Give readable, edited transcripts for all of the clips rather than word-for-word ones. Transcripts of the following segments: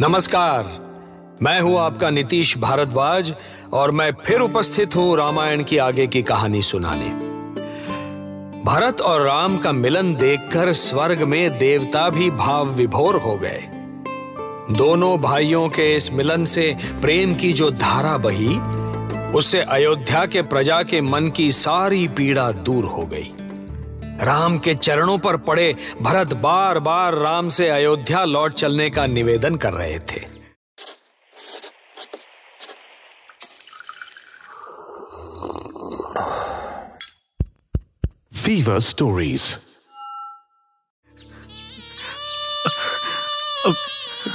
नमस्कार, मैं हूं आपका नीतीश भारद्वाज और मैं फिर उपस्थित हूं रामायण की आगे की कहानी सुनाने। भरत और राम का मिलन देखकर स्वर्ग में देवता भी भाव विभोर हो गए। दोनों भाइयों के इस मिलन से प्रेम की जो धारा बही, उससे अयोध्या के प्रजा के मन की सारी पीड़ा दूर हो गई। राम के चरणों पर पड़े भरत बार बार राम से अयोध्या लौट चलने का निवेदन कर रहे थे। Fever Stories।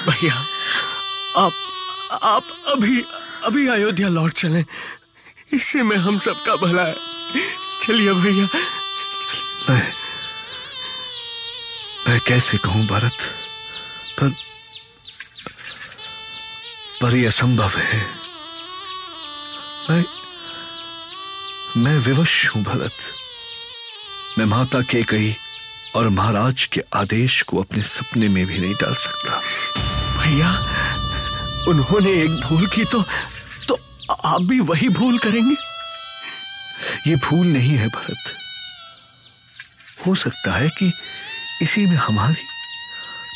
भैया, आप अभी अयोध्या लौट चलें, इससे में हम सबका भला है। चलिए भैया। मैं कैसे कहूं भरत, पर यह असंभव है। मैं विवश हूं भरत। मैं माता कैकेयी और महाराज के आदेश को अपने सपने में भी नहीं डाल सकता। भैया, उन्होंने एक भूल की तो आप भी वही भूल करेंगे? ये भूल नहीं है भरत। हो सकता है कि इसी में हमारी,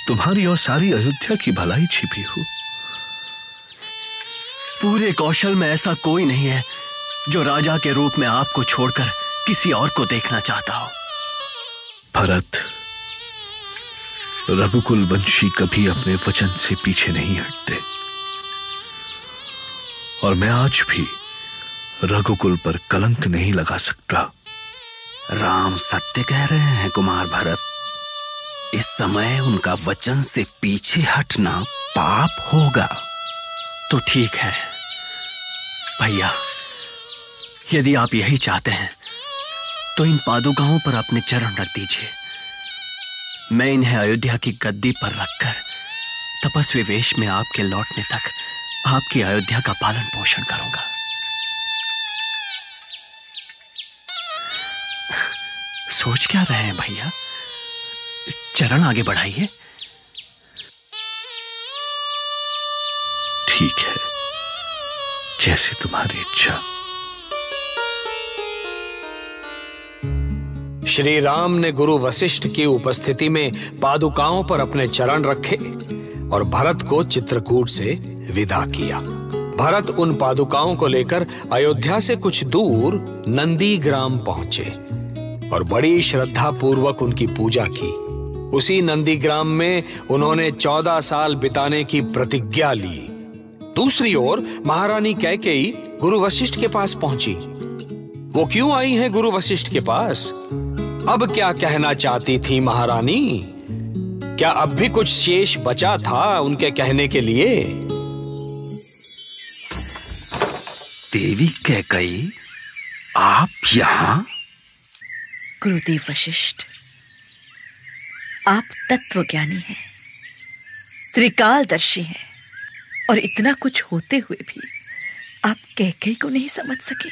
तुम्हारी और सारी अयोध्या की भलाई छिपी हो। पूरे कौशल में ऐसा कोई नहीं है जो राजा के रूप में आपको छोड़कर किसी और को देखना चाहता हो। भरत, रघुकुल वंशी कभी अपने वचन से पीछे नहीं हटते, और मैं आज भी रघुकुल पर कलंक नहीं लगा सकता। राम सत्य कह रहे हैं कुमार भरत। इस समय उनका वचन से पीछे हटना पाप होगा। तो ठीक है भैया, यदि आप यही चाहते हैं तो इन पादुकाओं पर अपने चरण रख दीजिए। मैं इन्हें अयोध्या की गद्दी पर रखकर तपस्वी वेश में आपके लौटने तक आपकी अयोध्या का पालन पोषण करूंगा। सोच क्या रहे हैं भैया? चरण आगे बढ़ाइए। ठीक है, जैसे तुम्हारी इच्छा। श्री राम ने गुरु वशिष्ठ की उपस्थिति में पादुकाओं पर अपने चरण रखे और भरत को चित्रकूट से विदा किया। भरत उन पादुकाओं को लेकर अयोध्या से कुछ दूर नंदीग्राम पहुंचे और बड़ी श्रद्धा पूर्वक उनकी पूजा की। उसी नंदीग्राम में उन्होंने 14 साल बिताने की प्रतिज्ञा ली। दूसरी ओर महारानी कैकेयी गुरु वशिष्ठ के पास पहुंची। वो क्यों आई हैं गुरु वशिष्ठ के पास? अब क्या कहना चाहती थी महारानी? क्या अब भी कुछ शेष बचा था उनके कहने के लिए? देवी कैकेयी, आप यहां? गुरुदेव वशिष्ठ, आप तत्वज्ञानी हैं, त्रिकालदर्शी हैं, और इतना कुछ होते हुए भी आप कैकेयी को नहीं समझ सके।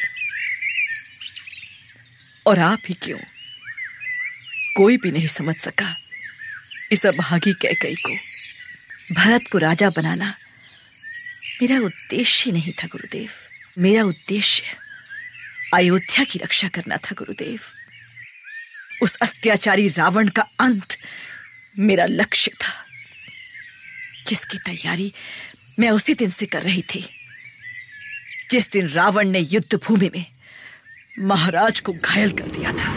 और आप ही क्यों, कोई भी नहीं समझ सका इस अभागी कैकेयी को। भरत को राजा बनाना मेरा उद्देश्य नहीं था गुरुदेव। मेरा उद्देश्य अयोध्या की रक्षा करना था गुरुदेव। उस अत्याचारी रावण का अंत मेरा लक्ष्य था, जिसकी तैयारी मैं उसी दिन से कर रही थी जिस दिन रावण ने युद्ध भूमि में महाराज को घायल कर दिया था।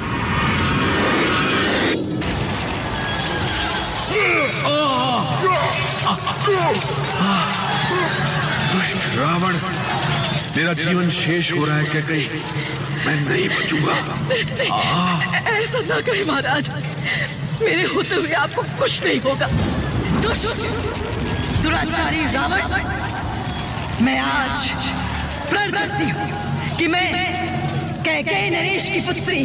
दुष्ट रावण, मेरा जीवन शेष हो रहा है कैकेयी, मैं नहीं बचूंगा। ऐसा ना कहे महाराज, मेरे होते हुए आपको कुछ नहीं होगा। दुष्ट दुराचारी रावण, मैं आज प्रण करती हूँ कि मैं कैकेयी नरेश की पुत्री,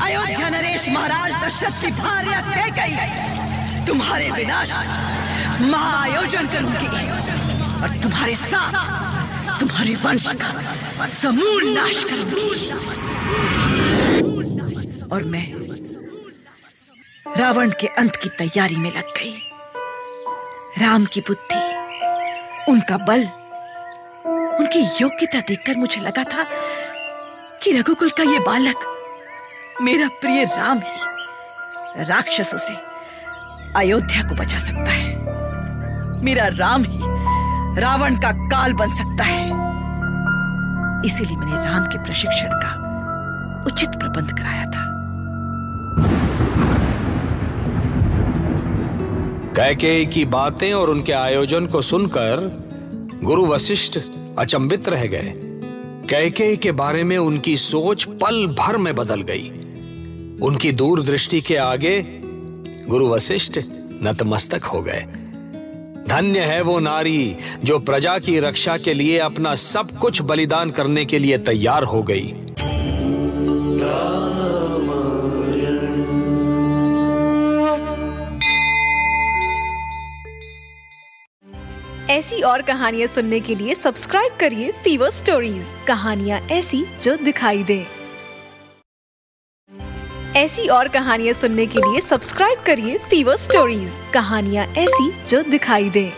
अयोध्या नरेश महाराज दशरथ की भार्या कैकेयी तुम्हारे विनाश महाआयोजन करूंगी और तुम्हारे साथ तुम्हारे वंश का समूल नाश करूंगी। और मैं रावण के अंत की तैयारी में लग गई। राम की बुद्धि उनका बल, उनकी योग्यता देखकर मुझे लगा था कि रघुकुल का ये बालक मेरा प्रिय राम ही राक्षसों से अयोध्या को बचा सकता है। मेरा राम ही रावण का काल बन सकता है। इसीलिए मैंने राम के प्रशिक्षण का उचित प्रबंध कराया था। कैकेयी की बातें और उनके आयोजन को सुनकर गुरु वशिष्ठ अचंभित रह गए। कैकेयी के बारे में उनकी सोच पल भर में बदल गई। उनकी दूरदृष्टि के आगे गुरु वशिष्ठ नतमस्तक हो गए। धन्य है वो नारी जो प्रजा की रक्षा के लिए अपना सब कुछ बलिदान करने के लिए तैयार हो गई। ऐसी और कहानियां सुनने के लिए सब्सक्राइब करिए फीवर स्टोरीज, कहानियां ऐसी जो दिखाई दे। ऐसी और कहानियां सुनने के लिए सब्सक्राइब करिए फीवर स्टोरीज, कहानियां ऐसी जो दिखाई दे।